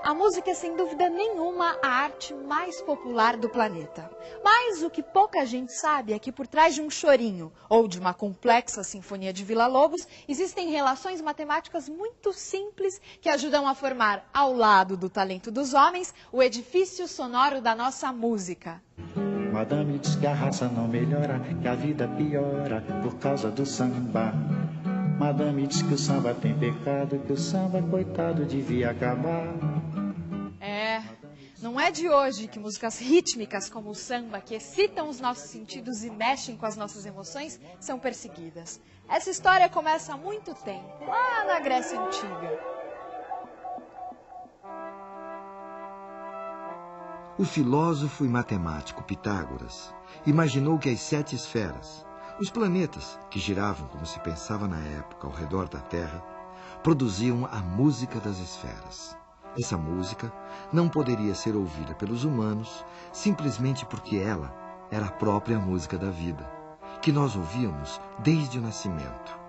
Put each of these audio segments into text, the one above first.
A música é, sem dúvida nenhuma, a arte mais popular do planeta. Mas o que pouca gente sabe é que por trás de um chorinho ou de uma complexa sinfonia de Villa-Lobos, existem relações matemáticas muito simples que ajudam a formar, ao lado do talento dos homens, o edifício sonoro da nossa música. Madame diz que a raça não melhora, que a vida piora por causa do samba. Madame diz que o samba tem pecado, que o samba, coitado, devia acabar. Não é de hoje que músicas rítmicas como o samba, que excitam os nossos sentidos e mexem com as nossas emoções, são perseguidas. Essa história começa há muito tempo, lá na Grécia Antiga. O filósofo e matemático Pitágoras imaginou que as 7 esferas, os planetas que giravam, como se pensava na época, ao redor da Terra, produziam a música das esferas. Essa música não poderia ser ouvida pelos humanos simplesmente porque ela era a própria música da vida, que nós ouvíamos desde o nascimento.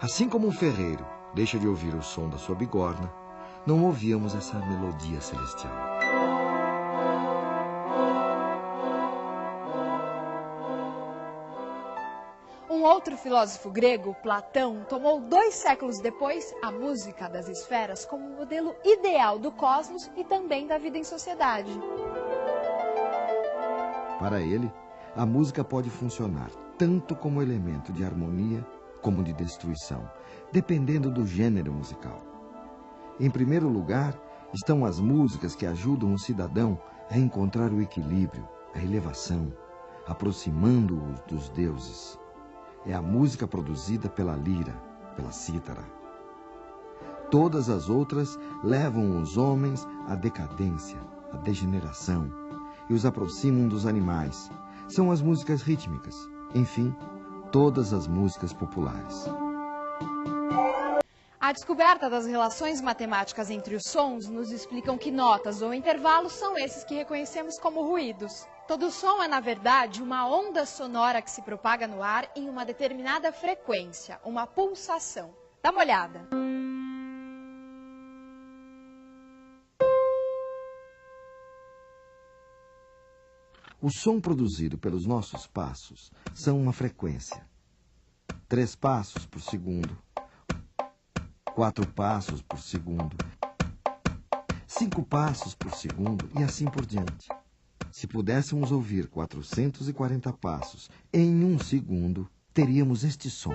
Assim como um ferreiro deixa de ouvir o som da sua bigorna, não ouvíamos essa melodia celestial. Um outro filósofo grego, Platão, tomou 2 séculos depois a música das esferas como modelo ideal do cosmos e também da vida em sociedade. Para ele, a música pode funcionar tanto como elemento de harmonia como de destruição, dependendo do gênero musical. Em primeiro lugar, estão as músicas que ajudam o cidadão a encontrar o equilíbrio, a elevação, aproximando-os dos deuses. É a música produzida pela lira, pela cítara. Todas as outras levam os homens à decadência, à degeneração, e os aproximam dos animais. São as músicas rítmicas, enfim, todas as músicas populares. A descoberta das relações matemáticas entre os sons nos explicam que notas ou intervalos são esses que reconhecemos como ruídos. Todo som é, na verdade, uma onda sonora que se propaga no ar em uma determinada frequência, uma pulsação. Dá uma olhada. O som produzido pelos nossos passos são uma frequência. 3 passos por segundo, 4 passos por segundo, 5 passos por segundo e assim por diante. Se pudéssemos ouvir 440 passos em 1 segundo, teríamos este som.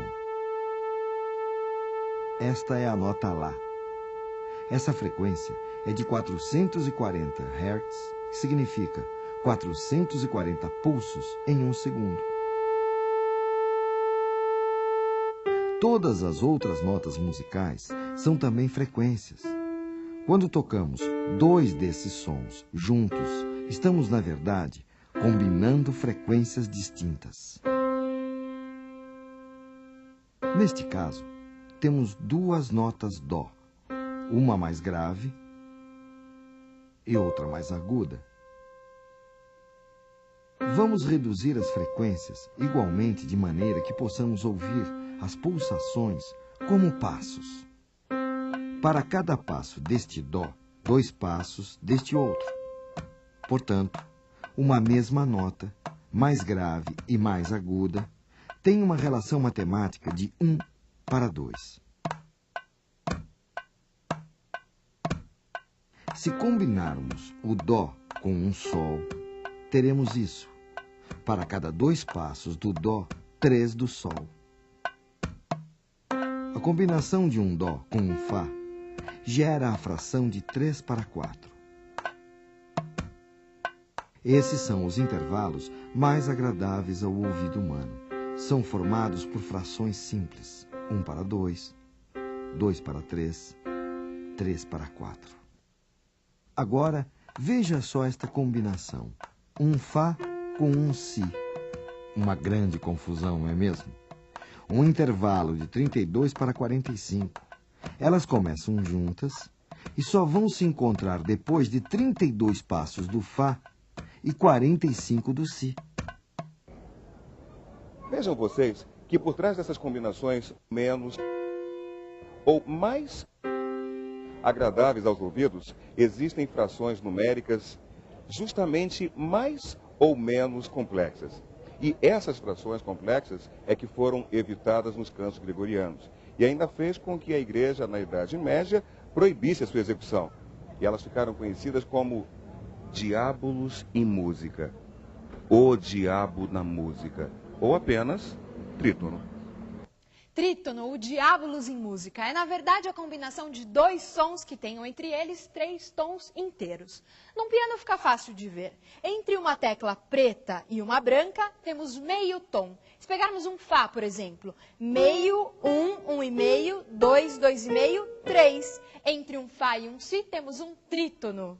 Esta é a nota Lá. Essa frequência é de 440 Hz, que significa 440 pulsos em 1 segundo. Todas as outras notas musicais são também frequências. Quando tocamos 2 desses sons juntos, estamos, na verdade, combinando frequências distintas. Neste caso, temos 2 notas Dó, uma mais grave e outra mais aguda. Vamos reduzir as frequências igualmente de maneira que possamos ouvir as pulsações como passos. Para cada passo deste Dó, 2 passos deste outro. Portanto, uma mesma nota, mais grave e mais aguda, tem uma relação matemática de 1:2. Se combinarmos o Dó com um Sol, teremos isso. Para cada 2 passos do Dó, 3 do Sol. A combinação de um Dó com um Fá gera a fração de 3/4. Esses são os intervalos mais agradáveis ao ouvido humano. São formados por frações simples. 1/2, 2/3, 3/4. Agora, veja só esta combinação. Um Fá com um Si. Uma grande confusão, não é mesmo? Um intervalo de 32/45. Elas começam juntas e só vão se encontrar depois de 32 passos do Fá e 45 do Si. Vejam vocês que por trás dessas combinações menos ou mais agradáveis aos ouvidos, existem frações numéricas justamente mais ou menos complexas. E essas frações complexas é que foram evitadas nos cantos gregorianos. E ainda fez com que a igreja, na Idade Média, proibisse a sua execução. E elas ficaram conhecidas como diábolos em música, o diabo na música, ou apenas trítono. Trítono, o diábolos em música, é na verdade a combinação de dois sons que tenham entre eles 3 tons inteiros. Num piano fica fácil de ver. Entre uma tecla preta e uma branca, temos meio tom. Se pegarmos um Fá, por exemplo, meio, 1, 1,5, 2, 2,5, 3. Entre um Fá e um Si, temos um trítono.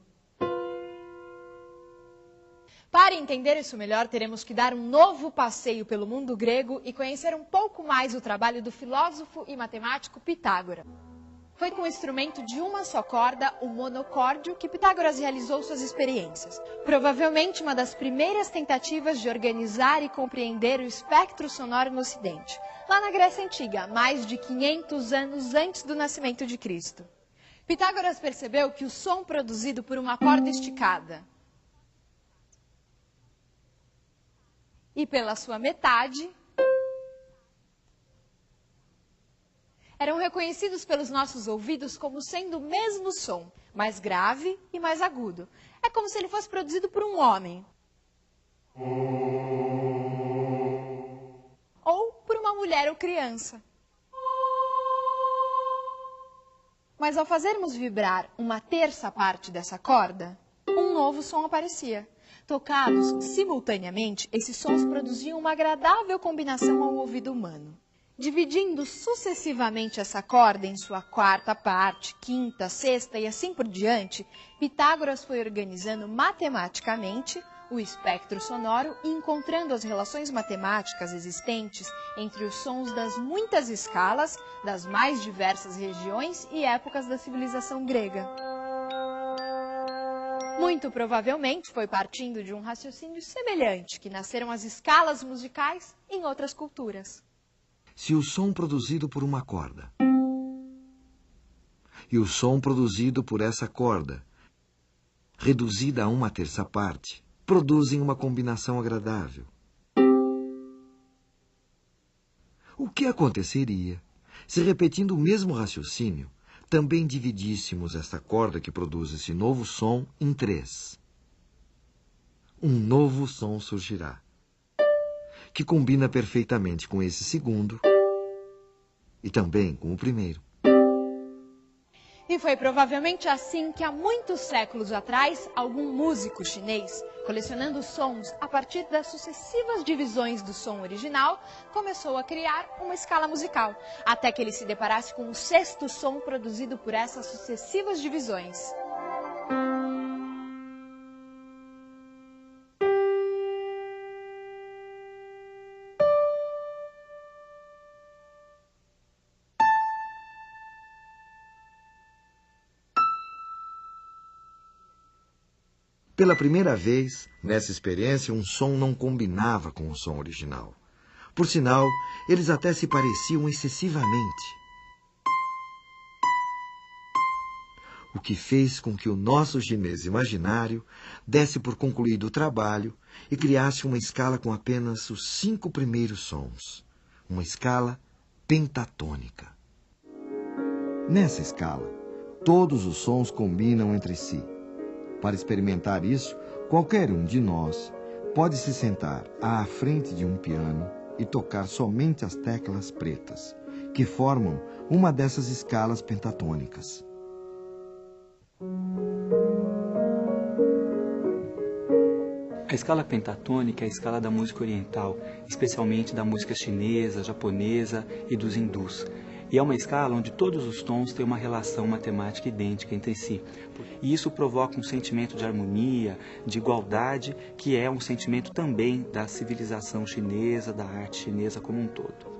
Para entender isso melhor, teremos que dar um novo passeio pelo mundo grego e conhecer um pouco mais o trabalho do filósofo e matemático Pitágoras. Foi com o instrumento de uma só corda, o monocórdio, que Pitágoras realizou suas experiências. Provavelmente uma das primeiras tentativas de organizar e compreender o espectro sonoro no Ocidente, lá na Grécia Antiga, mais de 500 anos antes do nascimento de Cristo. Pitágoras percebeu que o som produzido por uma corda esticada e pela sua metade eram reconhecidos pelos nossos ouvidos como sendo o mesmo som, mais grave e mais agudo. É como se ele fosse produzido por um homem. Ou por uma mulher ou criança. Mas ao fazermos vibrar uma terça parte dessa corda, um novo som aparecia. Tocados simultaneamente, esses sons produziam uma agradável combinação ao ouvido humano. Dividindo sucessivamente essa corda em sua quarta parte, quinta, sexta e assim por diante, Pitágoras foi organizando matematicamente o espectro sonoro e encontrando as relações matemáticas existentes entre os sons das muitas escalas, das mais diversas regiões e épocas da civilização grega. Muito provavelmente foi partindo de um raciocínio semelhante que nasceram as escalas musicais em outras culturas. Se o som produzido por uma corda e o som produzido por essa corda, reduzida a uma terça parte, produzem uma combinação agradável, o que aconteceria se, repetindo o mesmo raciocínio, também dividíssemos esta corda que produz esse novo som em 3? Um novo som surgirá, que combina perfeitamente com esse segundo e também com o primeiro. E foi provavelmente assim que há muitos séculos atrás, algum músico chinês, colecionando sons a partir das sucessivas divisões do som original, começou a criar uma escala musical, até que ele se deparasse com o 6º som produzido por essas sucessivas divisões. Pela primeira vez, nessa experiência, um som não combinava com o som original. Por sinal, eles até se pareciam excessivamente. O que fez com que o nosso chinês imaginário desse por concluído o trabalho e criasse uma escala com apenas os 5 primeiros sons. Uma escala pentatônica. Nessa escala, todos os sons combinam entre si. Para experimentar isso, qualquer um de nós pode se sentar à frente de um piano e tocar somente as teclas pretas, que formam uma dessas escalas pentatônicas. A escala pentatônica é a escala da música oriental, especialmente da música chinesa, japonesa e dos hindus. E é uma escala onde todos os tons têm uma relação matemática idêntica entre si. E isso provoca um sentimento de harmonia, de igualdade, que é um sentimento também da civilização chinesa, da arte chinesa como um todo.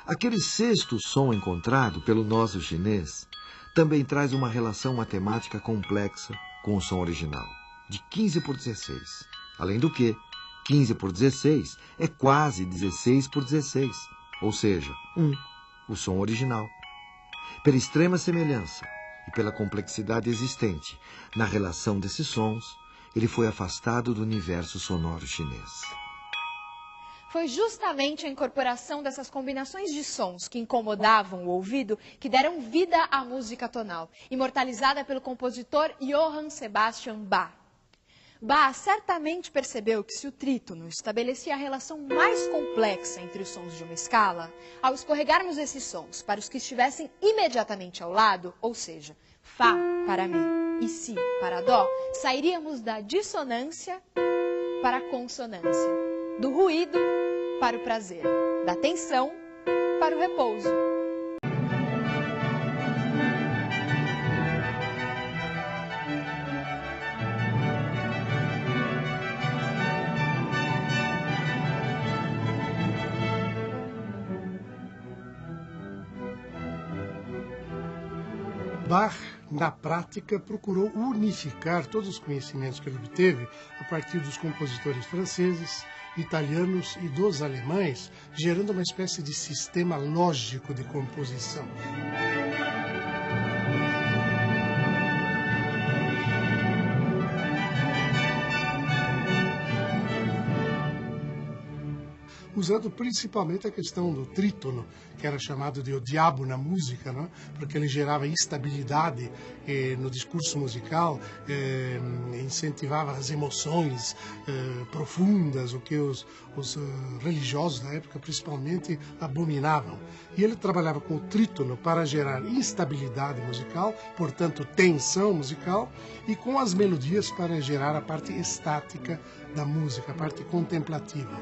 Aquele 6º som encontrado pelo nosso chinês também traz uma relação matemática complexa com o som original, de 15 por 16. Além do que, 15 por 16 é quase 16 por 16, ou seja, 1, o som original. Pela extrema semelhança e pela complexidade existente na relação desses sons, ele foi afastado do universo sonoro chinês. Foi justamente a incorporação dessas combinações de sons que incomodavam o ouvido que deram vida à música tonal, imortalizada pelo compositor Johann Sebastian Bach. Bach certamente percebeu que se o trítono estabelecia a relação mais complexa entre os sons de uma escala, ao escorregarmos esses sons para os que estivessem imediatamente ao lado, ou seja, Fá para Mi e Si para Dó, sairíamos da dissonância para a consonância, do ruído para o prazer, da tensão para o repouso. Bach, na prática, procurou unificar todos os conhecimentos que ele obteve a partir dos compositores franceses, italianos e dos alemães, gerando uma espécie de sistema lógico de composição. Usando principalmente a questão do trítono, que era chamado de o diabo na música, né? Porque ele gerava instabilidade no discurso musical, incentivava as emoções profundas, o que os religiosos da época principalmente abominavam. E ele trabalhava com o trítono para gerar instabilidade musical, portanto tensão musical, e com as melodias para gerar a parte estática da música, a parte contemplativa.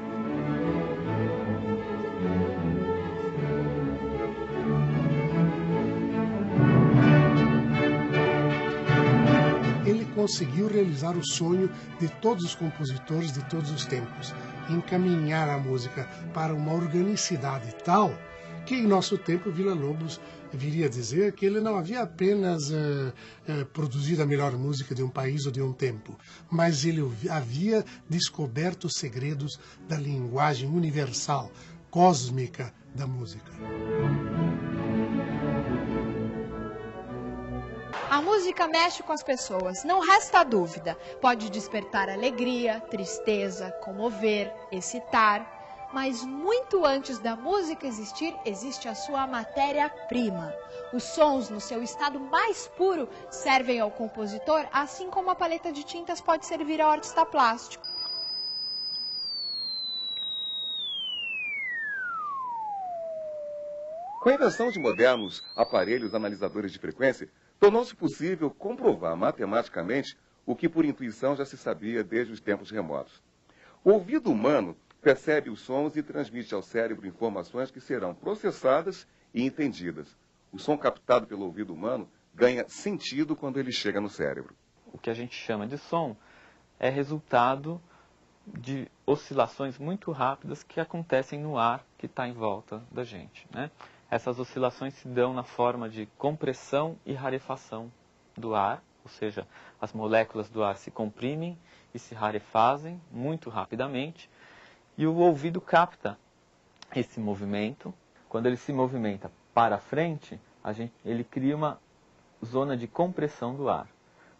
Ele conseguiu realizar o sonho de todos os compositores de todos os tempos, encaminhar a música para uma organicidade tal que em nosso tempo Villa-Lobos viria a dizer que ele não havia apenas produzido a melhor música de um país ou de um tempo, mas ele havia descoberto os segredos da linguagem universal, cósmica da música. A música mexe com as pessoas, não resta dúvida. Pode despertar alegria, tristeza, comover, excitar. Mas muito antes da música existir, existe a sua matéria-prima. Os sons, no seu estado mais puro, servem ao compositor, assim como a paleta de tintas pode servir ao artista plástico. Com a invenção de modernos aparelhos analisadores de frequência, tornou-se possível comprovar matematicamente o que por intuição já se sabia desde os tempos remotos. O ouvido humano percebe os sons e transmite ao cérebro informações que serão processadas e entendidas. O som captado pelo ouvido humano ganha sentido quando ele chega no cérebro. O que a gente chama de som é resultado de oscilações muito rápidas que acontecem no ar que está em volta da gente, né? Essas oscilações se dão na forma de compressão e rarefação do ar, ou seja, as moléculas do ar se comprimem e se rarefazem muito rapidamente, e o ouvido capta esse movimento. Quando ele se movimenta para frente, ele cria uma zona de compressão do ar.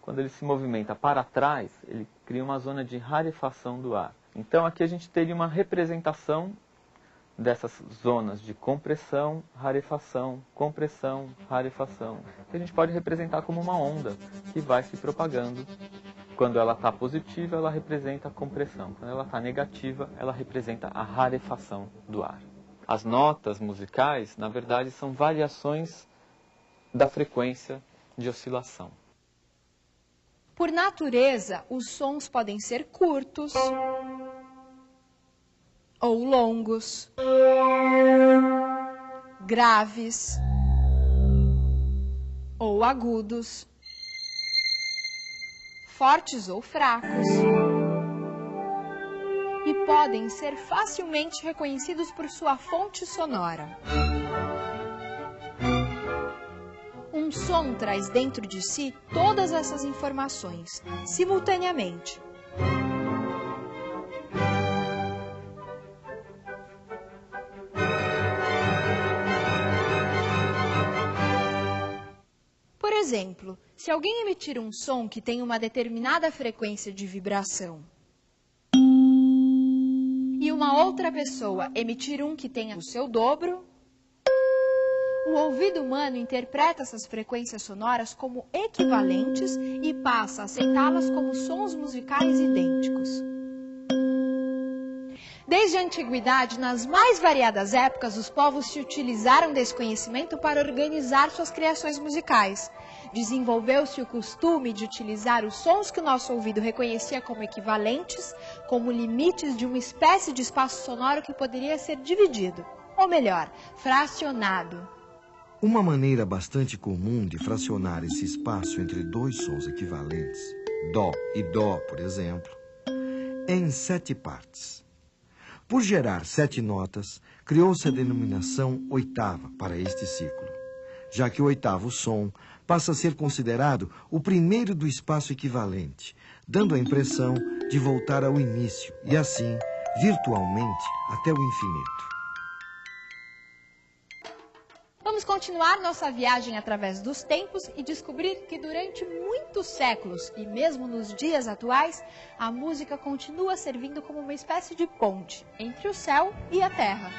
Quando ele se movimenta para trás, ele cria uma zona de rarefação do ar. Então aqui a gente teria uma representação dessas zonas de compressão, rarefação, que a gente pode representar como uma onda que vai se propagando. Quando ela está positiva, ela representa a compressão. Quando ela está negativa, ela representa a rarefação do ar. As notas musicais, na verdade, são variações da frequência de oscilação. Por natureza, os sons podem ser curtos ou longos, graves ou agudos, fortes ou fracos, e podem ser facilmente reconhecidos por sua fonte sonora. Um Um som traz dentro de si todas essas informações, simultaneamente. Por exemplo, se alguém emitir um som que tem uma determinada frequência de vibração e uma outra pessoa emitir um que tenha o seu dobro, o ouvido humano interpreta essas frequências sonoras como equivalentes e passa a aceitá-las como sons musicais idênticos. Desde a antiguidade, nas mais variadas épocas, os povos se utilizaram desse conhecimento para organizar suas criações musicais. Desenvolveu-se o costume de utilizar os sons que o nosso ouvido reconhecia como equivalentes, como limites de uma espécie de espaço sonoro que poderia ser dividido, ou melhor, fracionado. Uma maneira bastante comum de fracionar esse espaço entre dois sons equivalentes, Dó e Dó, por exemplo, é em 7 partes. Por gerar 7 notas, criou-se a denominação oitava para este ciclo, já que o oitavo som passa a ser considerado o primeiro do espaço equivalente, dando a impressão de voltar ao início e, assim, virtualmente, até o infinito. Vamos continuar nossa viagem através dos tempos e descobrir que durante muitos séculos, e mesmo nos dias atuais, a música continua servindo como uma espécie de ponte entre o céu e a terra.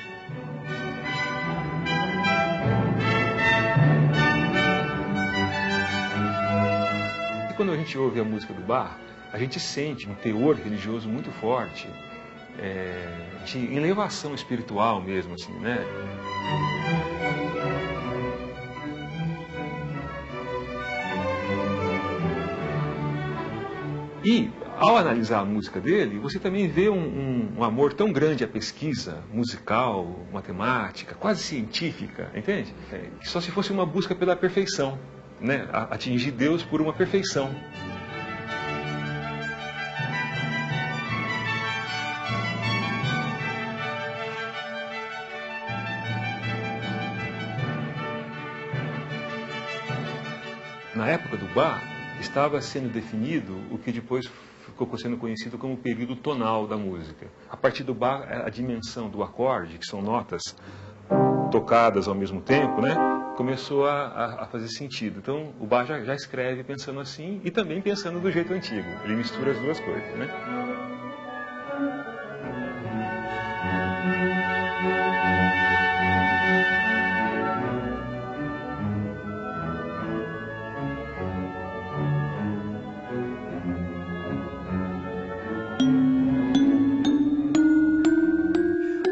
E quando a gente ouve a música do Bach, a gente sente um teor religioso muito forte, de elevação espiritual mesmo, assim, né? E, ao analisar a música dele, você também vê um amor tão grande à pesquisa musical, matemática, quase científica, entende? Que só se fosse uma busca pela perfeição, né? Atingir Deus por uma perfeição. Na época do Bach, estava sendo definido o que depois ficou sendo conhecido como o período tonal da música. A partir do Bach, a dimensão do acorde, que são notas tocadas ao mesmo tempo, né, começou a fazer sentido. Então, o Bach já escreve pensando assim e também pensando do jeito antigo. Ele mistura as duas coisas, né?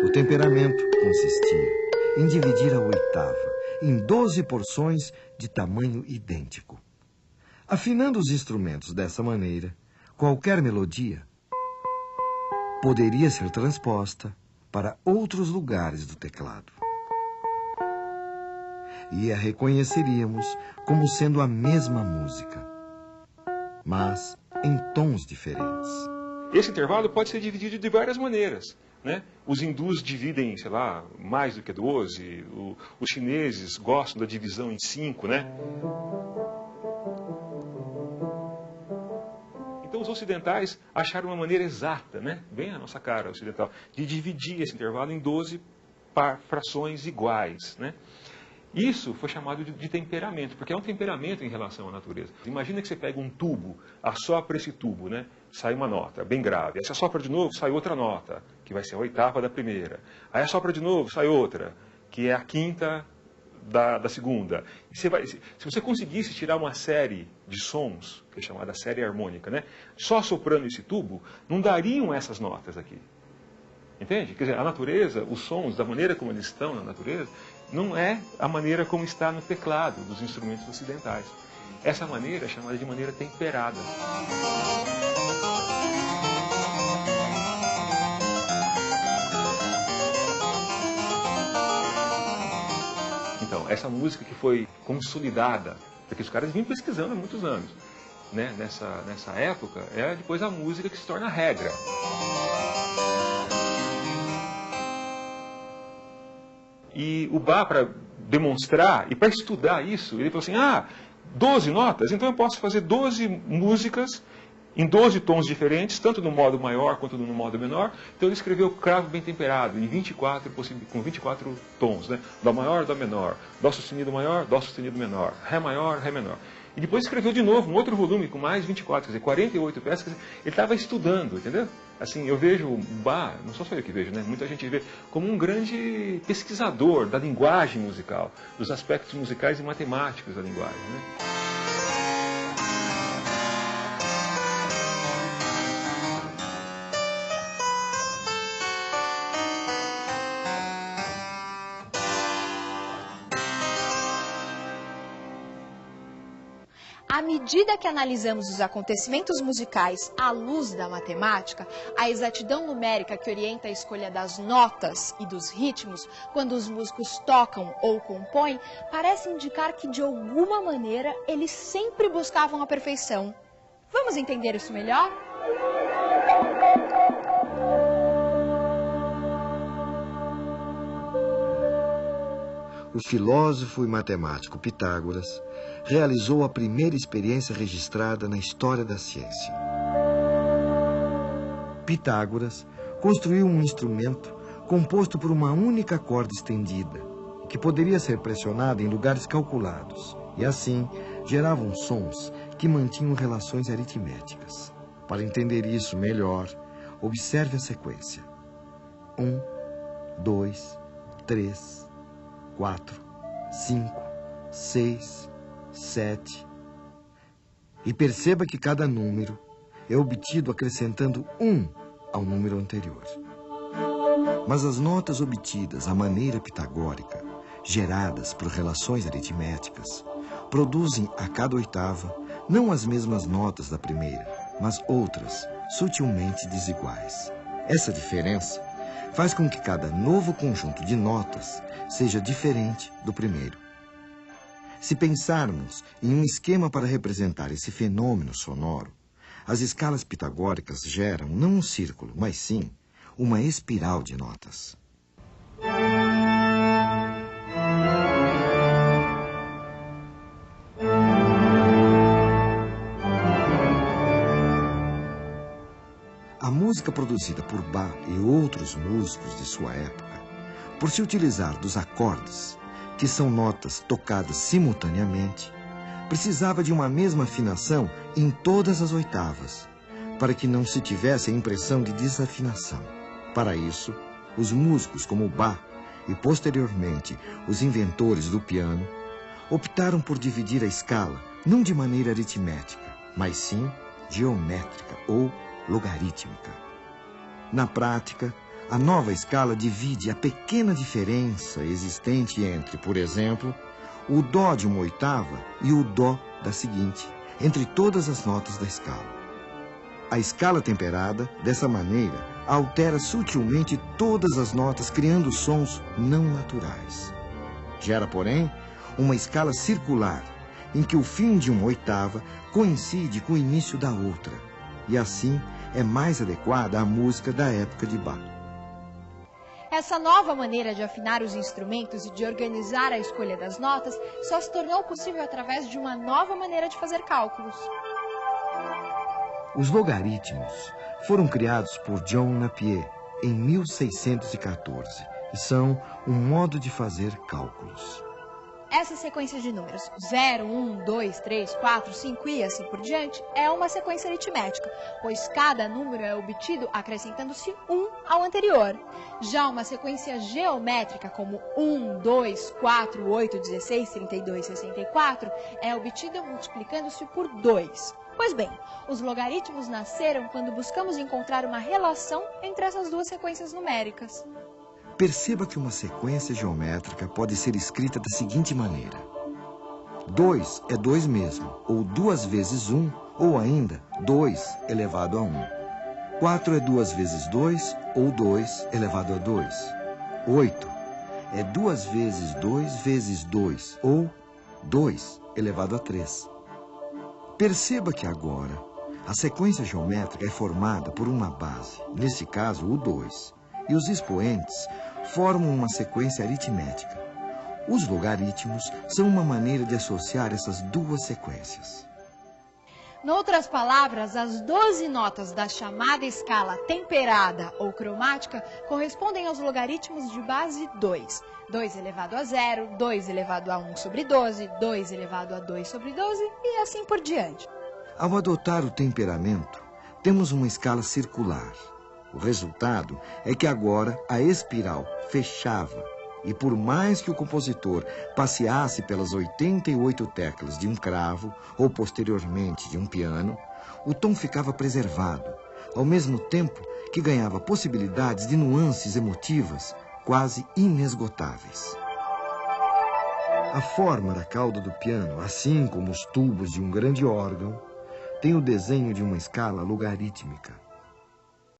O temperamento consistia em dividir a oitava em 12 porções de tamanho idêntico. Afinando os instrumentos dessa maneira, qualquer melodia poderia ser transposta para outros lugares do teclado. E a reconheceríamos como sendo a mesma música, mas em tons diferentes. Esse intervalo pode ser dividido de várias maneiras, né? Os hindus dividem, sei lá, mais do que 12, os chineses gostam da divisão em 5, né? Então os ocidentais acharam uma maneira exata, né? Bem a nossa cara ocidental, de dividir esse intervalo em 12 frações iguais, né? Isso foi chamado de temperamento, porque é um temperamento em relação à natureza. Imagina que você pega um tubo, assopra esse tubo, né? Sai uma nota bem grave. Aí você assopra de novo, sai outra nota, que vai ser a oitava da primeira. Aí assopra de novo, sai outra, que é a quinta da segunda. E se você conseguisse tirar uma série de sons, que é chamada série harmônica, né? Só soprando esse tubo, não dariam essas notas aqui. Entende? Quer dizer, a natureza, os sons, da maneira como eles estão na natureza, não é a maneira como está no teclado dos instrumentos ocidentais. Essa maneira é chamada de maneira temperada. Então, essa música que foi consolidada, porque os caras vinham pesquisando há muitos anos, né? Nessa época, é depois a música que se torna regra. E o Bach, para demonstrar e para estudar isso, ele falou assim, 12 notas, então eu posso fazer 12 músicas em 12 tons diferentes, tanto no modo maior quanto no modo menor. Então ele escreveu Cravo Bem Temperado, em 24, com 24 tons, né? Dó maior, Dó menor, Dó sustenido maior, Dó sustenido menor, Ré maior, Ré menor. E depois escreveu de novo um outro volume com mais 24, quer dizer, 48 peças. Quer dizer, ele estava estudando, entendeu? Assim, eu vejo o Bach, não só eu que vejo, né? Muita gente vê como um grande pesquisador da linguagem musical, dos aspectos musicais e matemáticos da linguagem, né? À medida que analisamos os acontecimentos musicais à luz da matemática, a exatidão numérica que orienta a escolha das notas e dos ritmos quando os músicos tocam ou compõem parece indicar que, de alguma maneira, eles sempre buscavam a perfeição. Vamos entender isso melhor? O filósofo e matemático Pitágoras realizou a primeira experiência registrada na história da ciência. Pitágoras construiu um instrumento composto por uma única corda estendida, que poderia ser pressionada em lugares calculados, e assim geravam sons que mantinham relações aritméticas. Para entender isso melhor, observe a sequência. 1, 2, 3, 4, 5, 6, 7. E perceba que cada número é obtido acrescentando 1 ao número anterior. Mas as notas obtidas à maneira pitagórica, geradas por relações aritméticas, produzem a cada oitava não as mesmas notas da primeira, mas outras sutilmente desiguais. Essa diferença faz com que cada novo conjunto de notas seja diferente do primeiro. Se pensarmos em um esquema para representar esse fenômeno sonoro, as escalas pitagóricas geram não um círculo, mas sim uma espiral de notas. A música produzida por Bach e outros músicos de sua época, por se utilizar dos acordes, que são notas tocadas simultaneamente, precisava de uma mesma afinação em todas as oitavas, para que não se tivesse a impressão de desafinação. Para isso, os músicos como Bach e, posteriormente, os inventores do piano, optaram por dividir a escala não de maneira aritmética, mas sim geométrica ou logarítmica. Na prática, a nova escala divide a pequena diferença existente entre, por exemplo, o dó de uma oitava e o dó da seguinte, entre todas as notas da escala. A escala temperada, dessa maneira, altera sutilmente todas as notas, criando sons não naturais. Gera, porém, uma escala circular, em que o fim de uma oitava coincide com o início da outra, e assim é mais adequada à música da época de Bach. Essa nova maneira de afinar os instrumentos e de organizar a escolha das notas só se tornou possível através de uma nova maneira de fazer cálculos. Os logaritmos foram criados por John Napier em 1614 e são um modo de fazer cálculos. Essa sequência de números 0, 1, 2, 3, 4, 5 e assim por diante é uma sequência aritmética, pois cada número é obtido acrescentando-se 1 ao anterior. Já uma sequência geométrica como 1, 2, 4, 8, 16, 32, 64 é obtida multiplicando-se por 2. Pois bem, os logaritmos nasceram quando buscamos encontrar uma relação entre essas duas sequências numéricas. Perceba que uma sequência geométrica pode ser escrita da seguinte maneira. 2 é 2 mesmo, ou 2 vezes 1, ou ainda 2 elevado a 1. 4 é 2 vezes 2, ou 2 elevado a 2. 8 é 2 vezes 2 vezes 2, ou 2 elevado a 3. Perceba que agora a sequência geométrica é formada por uma base, nesse caso o 2, e os expoentes formam uma sequência aritmética. Os logaritmos são uma maneira de associar essas duas sequências. Noutras palavras, as 12 notas da chamada escala temperada ou cromática correspondem aos logaritmos de base 2. 2 elevado a 0, 2 elevado a 1 sobre 12, 2 elevado a 2 sobre 12 e assim por diante. Ao adotar o temperamento, temos uma escala circular. O resultado é que agora a espiral fechava e por mais que o compositor passeasse pelas 88 teclas de um cravo ou posteriormente de um piano, o tom ficava preservado, ao mesmo tempo que ganhava possibilidades de nuances emotivas quase inesgotáveis. A forma da cauda do piano, assim como os tubos de um grande órgão, tem o desenho de uma escala logarítmica.